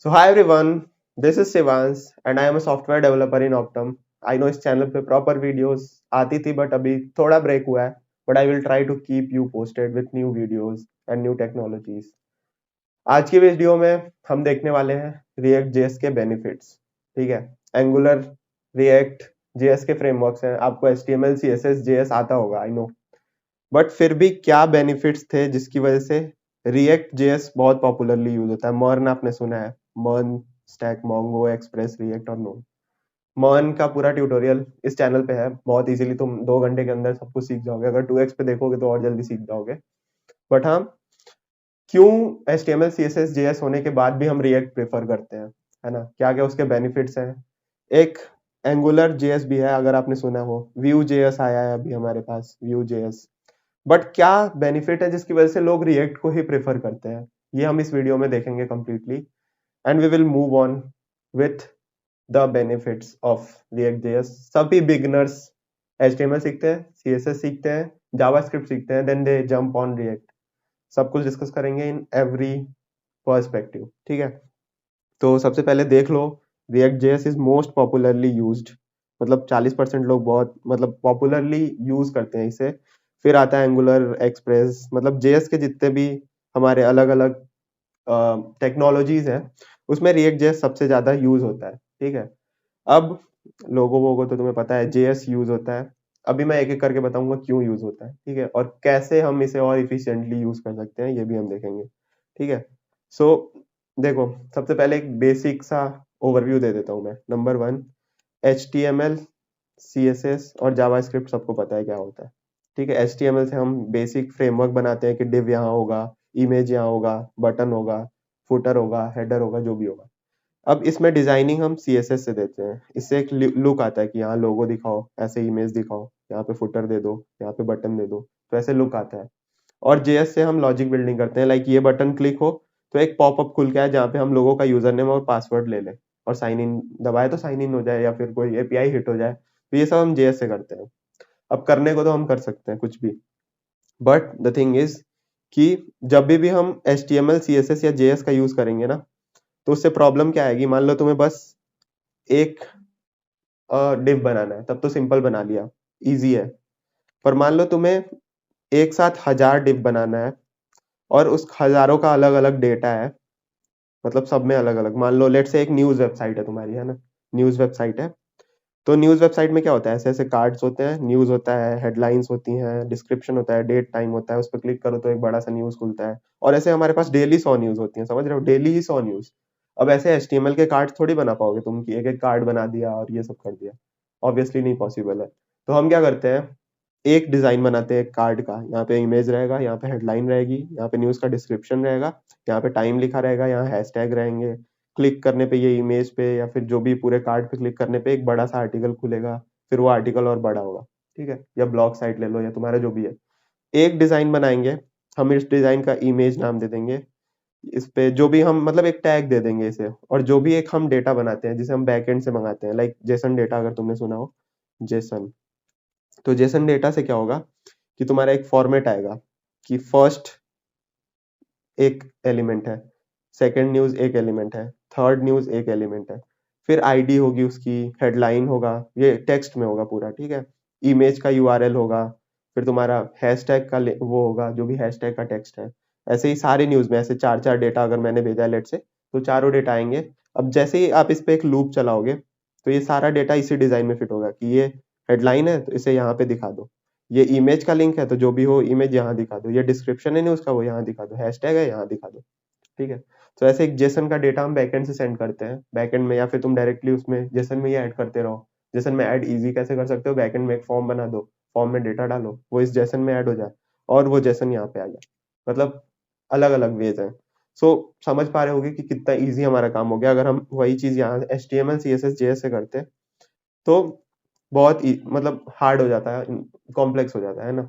So hi everyone, this is Shivansh and I am a software developer in Optum. I know इस channel पे proper videos आती थी but अभी थोड़ा break हुआ है but I will try to keep you posted with new videos and new technologies. आज की वीडियो में हम देखने वाले हैं रिएक्ट जेएस के बेनिफिट्स। ठीक है, एंगुलर रिएक्ट जेएस के फ्रेमवर्क्स हैं, आपको एचटीएमएल सीएसएस जेएस आता होगा आई नो, बट फिर भी क्या बेनिफिट्स थे जिसकी वजह से रिएक्ट जेएस बहुत पॉपुलरली यूज होता है। मर्न आपने सुना है, MERN stack Mongo express react और नो। मर्न का पूरा ट्यूटोरियल इस चैनल पे है, बहुत इजीली तुम 2 घंटे के अंदर सब कुछ सीख जाओगे। अगर 2x पे देखोगे तो और जल्दी सीख जाओगे। बट हाँ, क्यों HTML CSS JS होने के बाद भी हम रिएक्ट प्रेफर करते हैं, है ना? क्या क्या उसके बेनिफिट्स हैं। एक एंगुलर जेएस भी है, अगर आपने सुना हो। व्यू जेएस आया है अभी हमारे पास, व्यू जेएस। बट क्या बेनिफिट है जिसकी वजह से लोग रिएक्ट को ही प्रेफर करते हैं, ये हम इस वीडियो में देखेंगे completely. And we will move on with the benefits of React JS. सभी बिगिनर्स HTML सीखते हैं, CSS सीखते हैं, जावास्क्रिप्ट सीखते हैं, then they jump on React. सब कुछ डिस्कस करेंगे इन एवरी पर्सपेक्टिव। ठीक है, तो सबसे पहले देख लो, React JS is most popularly used. मतलब 40% लोग बहुत मतलब पॉपुलरली यूज करते हैं इसे। फिर आता है एंगुलर एक्सप्रेस। मतलब जेएस के जितने भी हमारे अलग अलग टेक्नोलॉजीज हैं उसमें रिएक्ट जेएस सबसे ज्यादा यूज होता है। ठीक है, अब लोगों को तो तुम्हें पता है जेएस यूज होता है। अभी मैं एक एक करके बताऊंगा क्यों यूज होता है, ठीक है, और कैसे हम इसे और इफिशिएंटली यूज कर सकते हैं, ये भी हम देखेंगे। ठीक है, सो देखो, सबसे पहले एक बेसिक सा ओवरव्यू दे देता हूं मैं। नंबर वन, HTML CSS और जावास्क्रिप्ट सबको पता है क्या होता है। ठीक है, HTML से हम बेसिक फ्रेमवर्क बनाते हैं कि डिव यहाँ होगा, इमेज यहाँ होगा, बटन होगा, फुटर होगा, हेडर होगा, जो भी होगा। अब इसमें डिजाइनिंग हम CSS से देते हैं। इससे एक लुक आता है कि यहाँ लोगो दिखाओ, ऐसे इमेज दिखाओ, यहाँ पे फुटर दे दो, यहाँ पे बटन दे दो, तो ऐसे लुक आता है। और जेएस से हम लॉजिक बिल्डिंग करते हैं, लाइक ये बटन क्लिक हो तो एक पॉपअप खुल के आए जहाँ पे हम लोगों का यूजर नेम और पासवर्ड ले लें, और साइन इन दबाए तो साइन इन हो जाए, या फिर कोई एपीआई हिट हो जाए। तो ये सब हम जेएस से करते हैं। अब करने को तो हम कर सकते हैं कुछ भी, बट द थिंग इज कि जब भी हम HTML CSS या जेएस का यूज करेंगे ना, तो उससे प्रॉब्लम क्या आएगी। मान लो तुम्हें बस एक डिव बनाना है, तब तो सिंपल बना लिया, इजी है। पर मान लो तुम्हें एक साथ 1000 डिव बनाना है और उस हजारों का अलग अलग डेटा है, मतलब सब में अलग अलग। मान लो लेट से एक न्यूज वेबसाइट है तुम्हारी, है ना? न्यूज वेबसाइट है, तो न्यूज वेबसाइट में क्या होता है, ऐसे ऐसे कार्ड्स होते हैं, न्यूज होता है, हेडलाइंस होती हैं, डिस्क्रिप्शन होता है, डेट टाइम होता है। उस पर क्लिक करो तो एक बड़ा सा न्यूज खुलता है। और ऐसे हमारे पास डेली 100 न्यूज होती हैं, समझ रहे हो? डेली ही 100 न्यूज। अब ऐसे HTML के कार्ड थोड़ी बना पाओगे तुम कि एक एक कार्ड बना दिया और ये सब कर दिया, ऑब्वियसली नहीं पॉसिबल है। तो हम क्या करते हैं, एक डिजाइन बनाते हैं कार्ड का। यहाँ पे इमेज रहेगा, यहाँ पे हेडलाइन रहेगी, यहाँ पे न्यूज का डिस्क्रिप्शन रहेगा, यहाँ पे टाइम लिखा रहेगा, यहाँ हैशटैग रहेंगे। क्लिक करने पे ये इमेज पे या फिर जो भी पूरे कार्ड पे क्लिक करने पे एक बड़ा सा आर्टिकल खुलेगा, फिर वो आर्टिकल और बड़ा होगा। ठीक है, या ब्लॉग साइट ले लो या तुम्हारा जो भी है। एक डिजाइन बनाएंगे, हम इस डिजाइन का इमेज नाम दे देंगे। इस पे जो भी हम मतलब एक टैग दे देंगे इसे, और जो भी एक हम डेटा बनाते हैं जिसे हम बैकएंड से मंगाते हैं, लाइक जेसन डेटा, अगर तुमने सुना हो जेसन। तो जेसन डेटा से क्या होगा कि तुम्हारा एक फॉर्मेट आएगा कि फर्स्ट एक एलिमेंट है, सेकंड न्यूज एक एलिमेंट है, थर्ड न्यूज एक एलिमेंट है, फिर आईडी होगी उसकी, हेडलाइन होगा, ये टेक्स्ट में होगा पूरा। ठीक है, इमेज का यूआरएल होगा, फिर तुम्हारा हैशटैग का वो होगा जो भी हैशटैग का टेक्स्ट है। ऐसे ही सारे न्यूज में ऐसे चार चार डेटा अगर मैंने भेजा है लेट से, तो चारों डेटा आएंगे। अब जैसे ही आप इस पे एक लूप चलाओगे तो ये सारा डेटा इसी डिजाइन में फिट होगा कि ये हेडलाइन है तो इसे यहाँ पे दिखा दो, ये इमेज का लिंक है तो जो भी हो इमेज यहाँ दिखा दो, ये डिस्क्रिप्शन है न्यूज का वो यहाँ दिखा दो, हैशटैग है यहाँ दिखा दो। ठीक है, तो ऐसे एक जेसन का डेटा हम बैकएंड से सेंड करते हैं बैकएंड में, या फिर तुम डायरेक्टली उसमें जेसन में ही ऐड करते रहो। जेसन में ऐड इजी कैसे कर सकते हो, बैकएंड में एक फॉर्म बना दो, फॉर्म में डेटा डालो, वो इस जेसन में ऐड हो जाए और वो जेसन यहाँ पे आ जाए। मतलब अलग अलग वेज है। सो समझ पा रहे होगे कि कितना इजी हमारा काम हो गया। अगर हम वही चीज यहाँ HTML CSS JS से करते तो बहुत मतलब हार्ड हो जाता है, कॉम्प्लेक्स हो जाता है ना।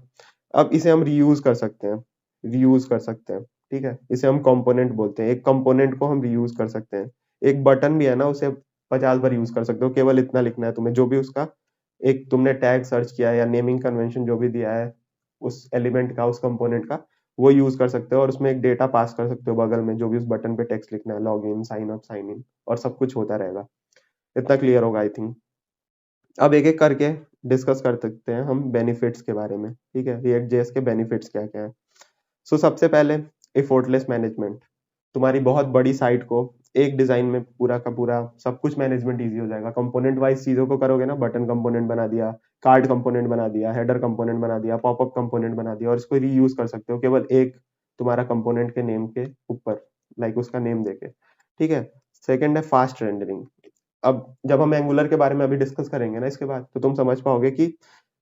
अब इसे हम रीयूज कर सकते हैं, रीयूज कर सकते हैं। ठीक है, इसे हम कंपोनेंट बोलते हैं। एक कंपोनेंट को हम रीयूज कर सकते हैं। एक बटन भी है ना, उसे 50 बार यूज कर सकते हो, केवल इतना लिखना है तुम्हें, जो भी उसका एक तुमने टैग सर्च किया है या नेमिंग कन्वेंशन जो भी दिया है उस एलिमेंट का, उस कंपोनेंट का, वो यूज कर सकते हो और उसमें एक डेटा पास कर सकते हो बगल में, जो भी उस बटन पे टेक्स्ट लिखना है, log in, sign up, sign in, और सब कुछ होता रहेगा। इतना क्लियर होगा आई थिंक। अब एक एक करके डिस्कस कर सकते हैं हम बेनिफिट्स के बारे में, ठीक है, रिएक्ट जेएस के बेनिफिट्स क्या क्या है। सो सबसे पहले एफोर्टलेस मैनेजमेंट। तुम्हारी बहुत बड़ी साइट को एक डिजाइन में पूरा का पूरा सब कुछ मैनेजमेंट इजी हो जाएगा। कंपोनेंट वाइज चीजों को करोगे ना, बटन कंपोनेंट बना दिया, कार्ड कंपोनेंट बना दिया, हेडर कंपोनेंट बना दिया, पॉपअप कंपोनेंट बना दिया, और इसको रीयूज कर सकते हो केवल एक तुम्हारा कंपोनेंट के नेम के ऊपर, लाइक उसका नेम देके, ठीक है। सेकंड है फास्ट रेंडरिंग। अब जब हम एंगुलर के बारे में अभी डिस्कस करेंगे ना इसके बाद, तो तुम समझ पाओगे कि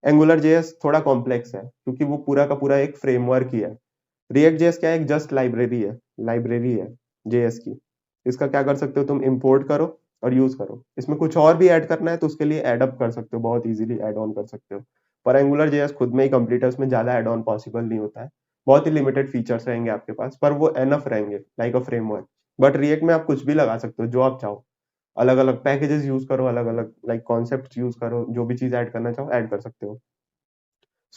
एंगुलर जेएस थोड़ा कॉम्प्लेक्स है, क्योंकि वो पूरा का पूरा एक फ्रेमवर्क ही है। रिएक्ट जेएस क्या है, एक जस्ट लाइब्रेरी है जेएस की। इसका क्या कर सकते हो तुम, इंपोर्ट करो और यूज करो। इसमें कुछ और भी ऐड करना है तो उसके लिए एड अप कर सकते हो, बहुत इजीली ऐड ऑन कर सकते हो। पर एंगुलर जेएस खुद में ही कंप्लीट है, उसमें ज्यादा ऐड ऑन पॉसिबल नहीं होता है। बहुत ही लिमिटेड फीचर्स रहेंगे आपके पास, पर वो एनफ रहेंगे like a framework. But react में आप कुछ भी लगा सकते हो जो आप चाहो, अलग अलग पैकेजेस यूज करो, अलग अलग लाइक कॉन्सेप्ट यूज करो, जो भी चीज ऐड करना चाहो ऐड कर सकते हो।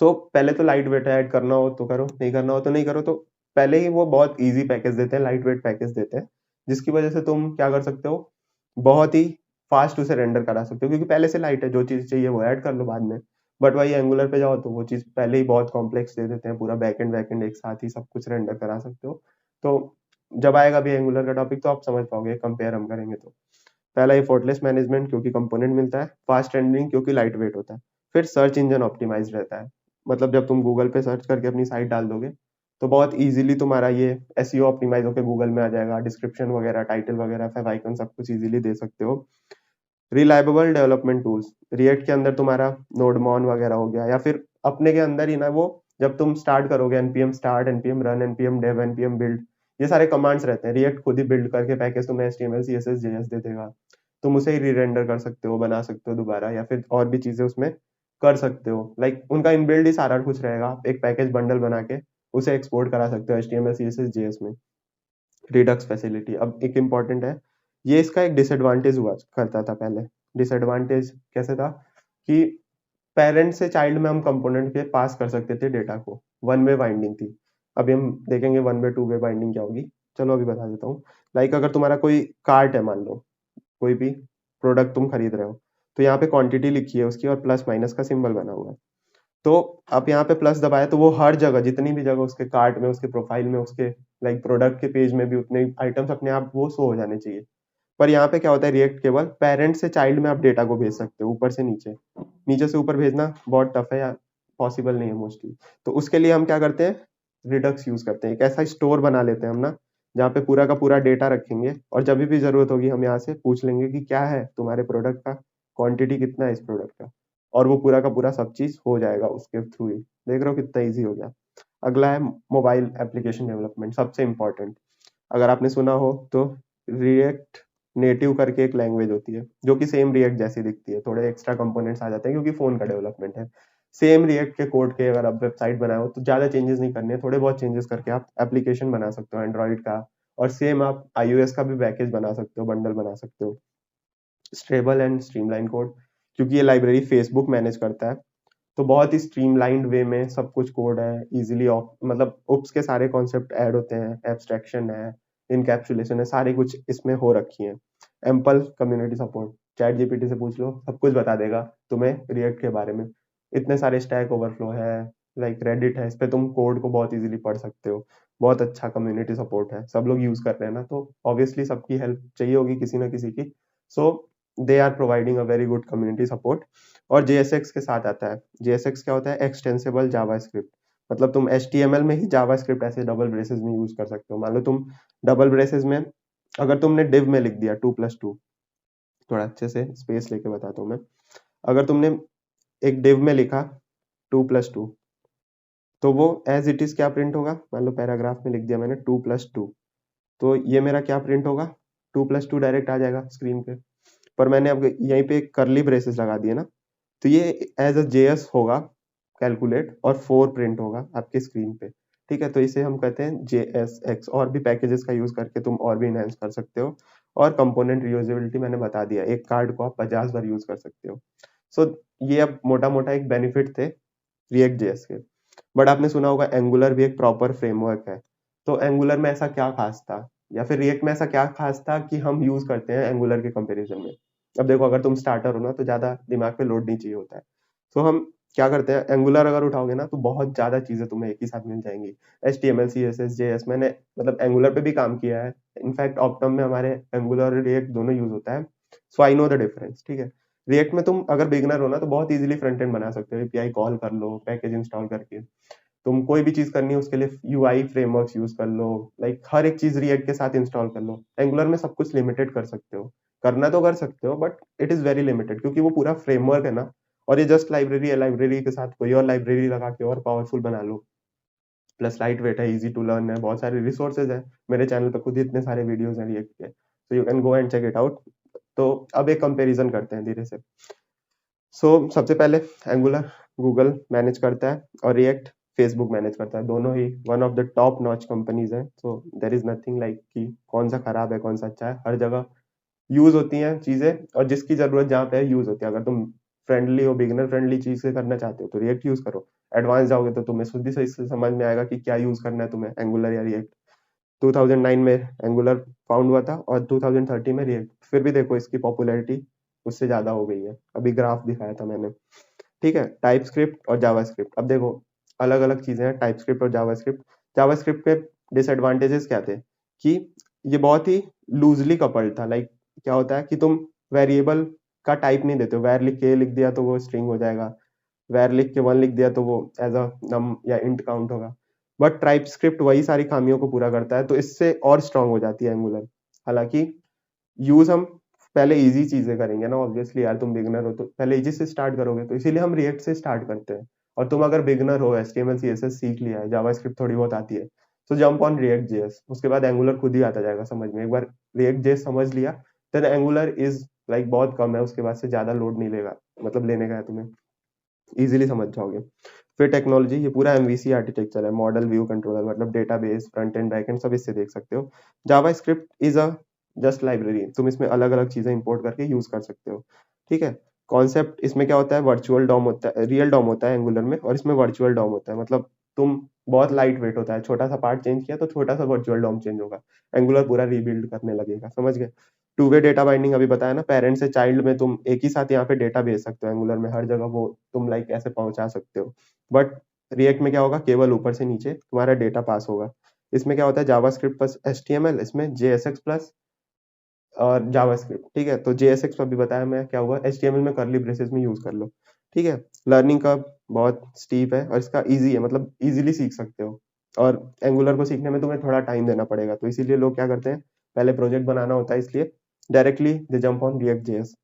सो पहले तो लाइट वेट ऐड करना हो तो करो, नहीं करना हो तो नहीं करो। तो पहले ही वो बहुत इजी पैकेज देते हैं, लाइट वेट पैकेज देते हैं, जिसकी वजह से तुम क्या कर सकते हो, बहुत ही फास्ट उसे रेंडर करा सकते हो, क्योंकि पहले से लाइट है, जो चीज चाहिए वो ऐड कर लो बाद में। बट वही एंगुलर पे जाओ तो वो चीज पहले ही बहुत कॉम्प्लेक्स दे देते हैं, पूरा बैक एंड एक साथ ही सब कुछ रेंडर करा सकते हो। तो जब आएगा भी एंगुलर का टॉपिक तो आप समझ पाओगे, कंपेयर हम करेंगे तो। पहला एफर्टलेस मैनेजमेंट, क्योंकि कंपोनेंट मिलता है। फास्ट रेंडरिंग, क्योंकि लाइट वेट होता है। फिर सर्च इंजन ऑप्टिमाइज रहता है, मतलब जब तुम गूगल पे सर्च करके अपनी साइट डाल दोगे तो बहुत इजीली तुम्हारा ये एसईओ ऑप्टिमाइज होकर गूगल में आ जाएगा। डिस्क्रिप्शन वगैरह, टाइटल वगैरह, फेवाइकन, सब कुछ इजीली दे सकते हो। रिलायबल डेवलपमेंट टूल्स, रिएक्ट के अंदर तुम्हारा नोडमॉन वगैरह हो गया, या फिर अपने के अंदर ही ना वो, जब तुम स्टार्ट करोगे npm start, npm run, npm dev, npm build, ये सारे कमांड्स रहते हैं। रिएक्ट खुद ही बिल्ड करके पैकेज तुम्हें HTML CSS JS दे देगा। तुम उसे ही री-रेंडर कर सकते हो, बना सकते हो दोबारा, या फिर और भी चीजें उसमें कर सकते हो। लाइक उनका इनबिल्ड ही सारा कुछ रहेगा, एक पैकेज बंडल बना के उसे एक्सपोर्ट करा सकते हो HTML CSS JS में। रिडक्स फैसिलिटी अब एक इम्पॉर्टेंट है, ये इसका एक डिसएडवांटेज हुआ करता था पहले। डिसएडवांटेज कैसे था कि पेरेंट से चाइल्ड में हम कंपोनेंट के पास कर सकते थे डेटा को, वन वे बाइंडिंग थी। अभी हम देखेंगे one way two way binding क्या होगी। चलो अभी बता देता हूँ। लाइक अगर तुम्हारा कोई कार्ट है, मान लो कोई भी प्रोडक्ट तुम खरीद रहे हो, तो यहाँ पे क्वांटिटी लिखी है उसकी और प्लस माइनस का सिंबल बना हुआ है। तो आप यहाँ पे प्लस दबाए तो वो हर जगह, जितनी भी जगह उसके कार्ट में, उसके प्रोफाइल में, उसके लाइक प्रोडक्ट के पेज में भी उतने आइटम्स अपने आप वो शो हो जाने चाहिए। पर यहाँ पे क्या होता है, रिएक्ट केवल पेरेंट से चाइल्ड में आप डेटा को भेज सकते हो, ऊपर से नीचे। नीचे से ऊपर भेजना बहुत टफ है, या पॉसिबल नहीं है मोस्टली। तो उसके लिए हम क्या करते हैं, रिडक्स यूज करते हैं। एक ऐसा स्टोर बना लेते हैं हम ना, जहाँ पे पूरा का पूरा डेटा रखेंगे, और जब भी जरूरत होगी हम यहाँ से पूछ लेंगे कि क्या है तुम्हारे प्रोडक्ट का, क्वांटिटी कितना है इस प्रोडक्ट का, और वो पूरा का पूरा सब चीज हो जाएगा उसके थ्रू ही। देख रहे हो कितना ईजी हो गया। अगला है मोबाइल एप्लीकेशन डेवलपमेंट, सबसे इम्पोर्टेंट। अगर आपने सुना हो तो रिएक्ट नेटिव करके एक लैंग्वेज होती है, जो कि सेम रिएक्ट जैसी दिखती है, थोड़े एक्स्ट्रा कंपोनेंट्स आ जाते हैं क्योंकि फोन का डेवलपमेंट है। सेम रिएक्ट के कोड के अगर आप वेबसाइट बनाए हो तो ज्यादा चेंजेस नहीं करने हैं, थोड़े बहुत चेंजेस करके आप एप्लीकेशन बना सकते हो एंड्रॉइड का। और सेम आप iOS का भी पैकेज बना सकते हो, बंडल बना सकते हो। स्टेबल एंड स्ट्रीमलाइन कोड, क्योंकि ये लाइब्रेरी फेसबुक मैनेज करता है, तो बहुत ही स्ट्रीमलाइंड वे में सब कुछ कोड है, इजीली मतलब उप्स के सारे कॉन्सेप्ट ऐड होते हैं, एब्स्ट्रैक्शन है, इनकैप्सुलेशन है, सारी कुछ इसमें हो रखी है। Ample community support, chat GPT से पूछ लो, सब कुछ बता देगा तुम्हें रिएक्ट के बारे में। इतने सारे स्टैक ओवरफ्लो है, लाइक रेडिट है, इस पे तुम कोड को बहुत इजीली पढ़ सकते हो। बहुत अच्छा कम्युनिटी सपोर्ट है, सब लोग यूज कर रहे हैं ना, तो ऑब्वियसली सबकी हेल्प चाहिए होगी किसी ना किसी की। So they are providing a very good community support. और JSX के साथ आता है। JSX क्या होता है, एक्सटेंसिबल जावास्क्रिप्ट। मतलब तुम HTML में ही जावास्क्रिप्ट ऐसे डबल ब्रेसेस में यूज कर सकते हो। मान लो तुम डबल ब्रेसेस में, अगर तुमने डिव में लिख दिया 2+2, थोड़ा अच्छे से स्पेस लेके बताता हूँ मैं। अगर तुमने एक डिव में लिखा 2+2, तो वो एज इट इज क्या प्रिंट होगा, मान लो पैराग्राफ में लिख दिया मैंने 2+2, तो ये मेरा क्या प्रिंट होगा, 2+2 डायरेक्ट आ जाएगा स्क्रीन पे। पर मैंने अब यहीं पे करली ब्रेसेस लगा दिए ना, तो ये एज अ जेएस होगा कैलकुलेट, और 4 प्रिंट होगा आपके स्क्रीन पे। ठीक है, तो इसे हम कहते हैं JSX। और भी पैकेजेस का यूज करके तुम और भी इनहेंस कर सकते हो। और कंपोनेंट रियूजेबिलिटी मैंने बता दिया, एक कार्ड को आप 50 बार यूज कर सकते हो। सो ये अब मोटा मोटा एक बेनिफिट थे रिएक्ट जेएस के। बट आपने सुना होगा एंगुलर भी एक प्रॉपर फ्रेमवर्क है। तो एंगुलर में ऐसा क्या खास था, या फिर रिएक्ट में ऐसा क्या खास था कि हम यूज करते हैं एंगुलर के कंपैरिजन में। अब देखो, अगर तुम स्टार्टर हो ना तो ज्यादा दिमाग पे लोड नहीं चाहिए होता है। तो हम क्या करते हैं, एंगुलर अगर उठाओगे ना तो बहुत ज्यादा चीजें तुम्हें एक ही साथ मिल जाएंगी। HTML CSS JS, मैंने मतलब एंगुलर पे भी काम किया है। इनफैक्ट ऑप्टम में हमारे एंगुलर और रिएक्ट दोनों यूज होता है। So I know the difference, ठीक है। रिएक्ट में तुम अगर बिगनर हो ना तो बहुत इजीली फ्रंट एंड बना सकते हो, एपीआई कॉल कर लो, पैकेज इंस्टॉल करके। तुम कोई भी चीज करनी है उसके लिए यूआई फ्रेमवर्क्स यूज कर लो, लाइक हर एक चीज रिएक्ट के साथ इंस्टॉल कर लो। एंगुलर में सब कुछ लिमिटेड कर सकते हो, करना तो कर सकते हो but it is very limited, क्योंकि वो पूरा फ्रेमवर्क है ना। और ये जस्ट लाइब्रेरी है, लाइब्रेरी के साथ कोई और लाइब्रेरी लगा के और पावरफुल बना लो। प्लस लाइट वेट है, इजी टू लर्न है, बहुत सारे रिसोर्सेज है। मेरे चैनल पे खुद ही इतने सारे वीडियोस हैं रिएक्ट के, so you can go and check it out. तो अब एक कंपैरिजन करते हैं धीरे से। सबसे पहले एंगुलर गूगल मैनेज करता है और रिएक्ट फेसबुक मैनेज करता है। दोनों ही one of the top notch companies हैं। So there is nothing like कि कौन सा खराब है कौन सा अच्छा है, हर जगह यूज होती हैं चीजें, और जिसकी जरूरत जहाँ पे है यूज होती है। अगर तुम फ्रेंडली हो, बिगिनर फ्रेंडली चीज से करना चाहते हो तो रिएक्ट यूज करो। एडवांस जाओगे तो तुम्हें खुद ही सही से समझ में आएगा कि क्या यूज करना है तुम्हें, एंगुलर या रिएक्ट। 2009 में एंगुलर फाउंड हुआ था और 2030 में रिएक्ट। फिर भी देखो इसकी पॉपुलैरिटी उससे ज्यादा हो गई है, अभी ग्राफ दिखाया था मैंने। ठीक है, टाइप स्क्रिप्ट और जावास्क्रिप्ट, अब देखो अलग अलग चीजें हैं टाइप स्क्रिप्ट और जावास्क्रिप्ट। जावास्क्रिप्ट के डिसएडवांटेजेस क्या थे कि ये बहुत ही लूजली कपल्ड था। लाइक क्या होता है कि तुम वेरिएबल का टाइप नहीं देते हो, वैर लिख के लिख दिया तो वो स्ट्रिंग हो जाएगा, वैर लिख के वन लिख दिया तो वो एज अ नम या इंट काउंट होगा। बट टाइप स्क्रिप्ट वही सारी खामियों को पूरा करता है, तो इससे और स्ट्रांग हो जाती है एंगुलर। हालांकि यूज हम पहले इजी चीजें करेंगे ना, ऑब्वियसली यार तुम बिगनर हो तो पहले इजी से स्टार्ट करोगे, तो इसीलिए हम रिएक्ट से स्टार्ट करते हैं। और तुम अगर बिगनर हो, HTML CSS सीख लिया है, जावास्क्रिप्ट थोड़ी बहुत आती है, तो जंप ऑन रिएक्ट जेएस। उसके बाद एंगुलर खुद ही आता जाएगा समझ में। एक बार रिएक्ट जेएस समझ लिया, देन एंगुलर इज लाइक बहुत कम है, उसके बाद से ज्यादा लोड नहीं लेगा, मतलब लेने का है तुम्हें, इजीली समझ जाओगे। फिर टेक्नोलॉजी, ये पूरा MVC आर्किटेक्चर है, मॉडल व्यू कंट्रोलर, मतलब database front end back end सब इससे देख सकते हो। JavaScript is a just library, तुम इसमें अलग अलग चीजें इंपोर्ट करके यूज कर सकते हो। ठीक है। कॉन्सेप्ट इसमें क्या होता है, वर्चुअल डॉम होता है, रियल डॉम होता है एंगुलर में, और इसमें वर्चुअल डॉम होता है। मतलब तुम बहुत लाइट वेट होता है, छोटा सा पार्ट चेंज किया तो छोटा सा वर्चुअल डॉम चेंज होगा, एंगुलर पूरा रीबिल्ड करने लगेगा, समझ गए। टू वे डेटा बाइंडिंग अभी बताया ना, पेरेंट से चाइल्ड में तुम एक ही साथ यहाँ पे डेटा भेज सकते हो एंगुलर में, हर जगह वो तुम लाइक ऐसे पहुंचा सकते हो। बट रिएक्ट में क्या होगा, केवल ऊपर से नीचे तुम्हारा डेटा पास होगा। इसमें क्या होता है, जावास्क्रिप्ट प्लस HTML, इसमें JSX प्लस और जावास्क्रिप्ट। ठीक है, तो JSX अभी बताया मैं क्या हुआ, HTML में करली ब्रेसेस में यूज कर लो। ठीक है। लर्निंग का बहुत स्टीप है और इसका इजी है, मतलब इजीली सीख सकते हो। और एंगुलर को सीखने में तुम्हें थोड़ा टाइम देना पड़ेगा, तो इसीलिए लोग क्या करते हैं, पहले प्रोजेक्ट बनाना होता है, इसलिए directly they jump on react JS.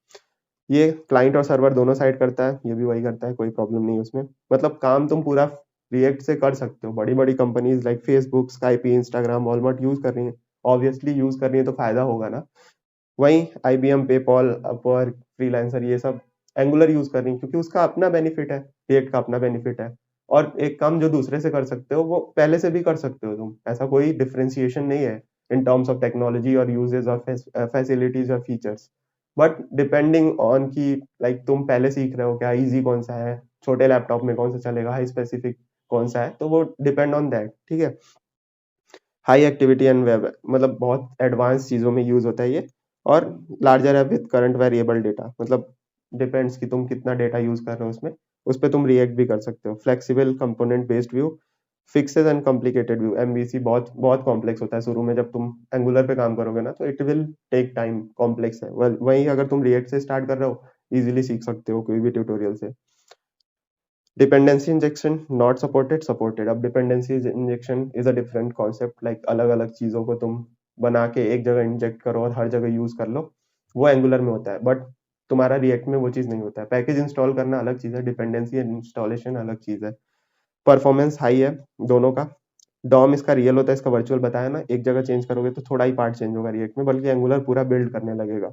ये क्लाइंट और सर्वर दोनों साइड करता है, ये भी वही करता है, कोई प्रॉब्लम नहीं है उसमें। मतलब काम तुम पूरा रिएक्ट से कर सकते हो। बड़ी बड़ी companies like Facebook, Skype, Instagram, Walmart use कर रही है, ऑब्वियसली यूज कर रही है तो फायदा होगा ना। वहीं IBM, पेपॉल, अपवर्क, फ्रीलांसर, ये सब एंगुलर यूज कर रही है क्योंकि उसका अपना बेनिफिट है, रिएक्ट का अपना बेनिफिट है। और एक काम जो दूसरे से कर सकते हो वो पहले से भी कर सकते हो तुम, ऐसा कोई डिफरेंशिएशन नहीं है इन टर्म्स ऑफ टेक्नोलॉजी और यूजेस और फैसिलिटीज और फीचर्स। बट डिपेंडिंग ऑन की लाइक तुम पहले सीख रहे हो क्या, इजी कौन सा है, छोटे लैपटॉप में कौन सा चलेगा, हाई स्पेसिफिक कौन सा है, तो वो डिपेंड ऑन दैट। ठीक है। हाई एक्टिविटी एंड वेब, मतलब बहुत एडवांस चीजों में यूज होता है ये। और लार्जर है विद करंट वेरिएबल डेटा, मतलब डिपेंड्स कि तुम कितना डेटा यूज कर रहे हो उसमें, उस पर तुम रिएक्ट भी कर सकते हो। Flexible component based view, fixes and complicated view. MVC बहुत बहुत कॉम्प्लेक्स होता है शुरू में, जब तुम एंगुलर पे काम करोगे ना तो it will take time, complex है। वहीं अगर तुम रिएक्ट से स्टार्ट कर रहे हो, इजीली सीख सकते हो कोई भी ट्यूटोरियल से। Dependency injection not supported, supported. अब dependency injection is a different concept, like अलग अलग चीजों को तुम बना के एक जगह इंजेक्ट करो और हर जगह यूज कर लो, वो एंगुलर में होता है। बट तुम्हारा रिएक्ट में वो चीज नहीं होता है। पैकेज इंस्टॉल करना अलग चीज है, डिपेंडेंसी इंस्टॉलेशन अलग चीज है। परफॉर्मेंस हाई है दोनों का। डॉम इसका रियल होता है, इसका वर्चुअल बताया ना, एक जगह चेंज करोगे तो थोड़ा ही पार्ट चेंज होगा रिएक्ट में, बल्कि एंगुलर पूरा बिल्ड करने लगेगा।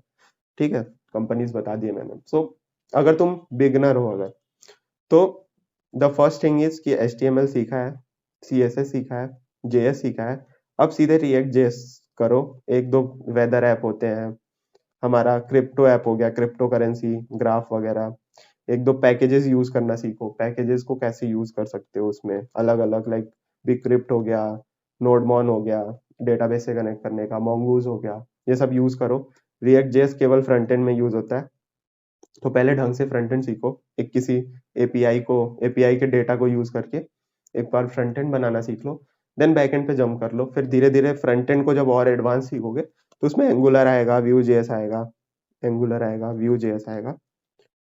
ठीक है, कंपनीज बता दिए मैंने। अगर तुम बिगनर हो अगर, तो द फर्स्ट थिंग इज कि HTML सीखा है, CSS सीखा है, JS सीखा है, अब सीधे रिएक्ट JS करो। एक दो वेदर ऐप होते हैं, हमारा क्रिप्टो ऐप हो गया, क्रिप्टो करेंसी, ग्राफ वगैरह, एक दो पैकेजेस यूज करना सीखो, पैकेजेस को कैसे यूज कर सकते हो उसमें अलग अलग, लाइक बिगक्रिप्ट हो गया, नोडमॉन हो गया, डेटाबेस से कनेक्ट करने का, mongoose हो गया, ये सब यूज करो। रिएक्ट जेएस केवल फ्रंट एंड में यूज होता है, तो पहले ढंग से फ्रंट एंड सीखो, एक किसी एपीआई के डेटा को यूज करके एक बार फ्रंट एंड बनाना सीख लो, देन बैक एंड पे जंप कर लो। फिर धीरे धीरे फ्रंट एंड को जब और एडवांस सीखोगे तो उसमें एंगुलर आएगा, व्यू जेएस आएगा, एंगुलर आएगा, व्यू जेएस आएगा,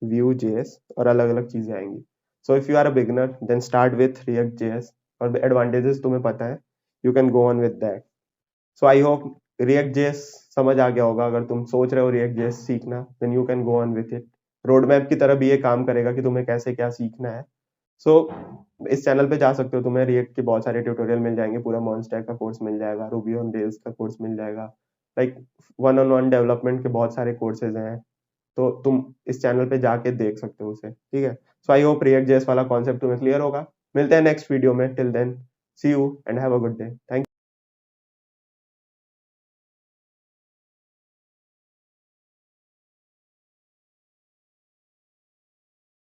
व्यू जेएस और अलग अलग चीजें आएंगी। So if you are a beginner then start with React JS, और एडवांटेजेस तुम्हें पता है, you can go on with that. So I hope React JS समझ आ गया होगा। अगर तुम सोच रहे हो रिएक्ट जेएस सीखना, then you can go on with it. Road map की तरह भी ये काम करेगा कि तुम्हें कैसे क्या सीखना है। सो इस चैनल पे जा सकते हो, तुम्हें रिएक्ट के बहुत सारे ट्यूटोरियल मिल जाएंगे, पूरा मॉन्स्टैक का कोर्स मिल जाएगा, रूबी ऑन रेल्स का कोर्स मिल जाएगा, like one on one development के बहुत सारे कोर्सेज हैं। तो तुम इस चैनल पे जाके देख सकते हो उसे, ठीक है। So I hope React JS वाला कॉन्सेप्ट तुम्हें क्लियर होगा। मिलते हैं नेक्स्ट वीडियो में, till then see you and have a good day. Thank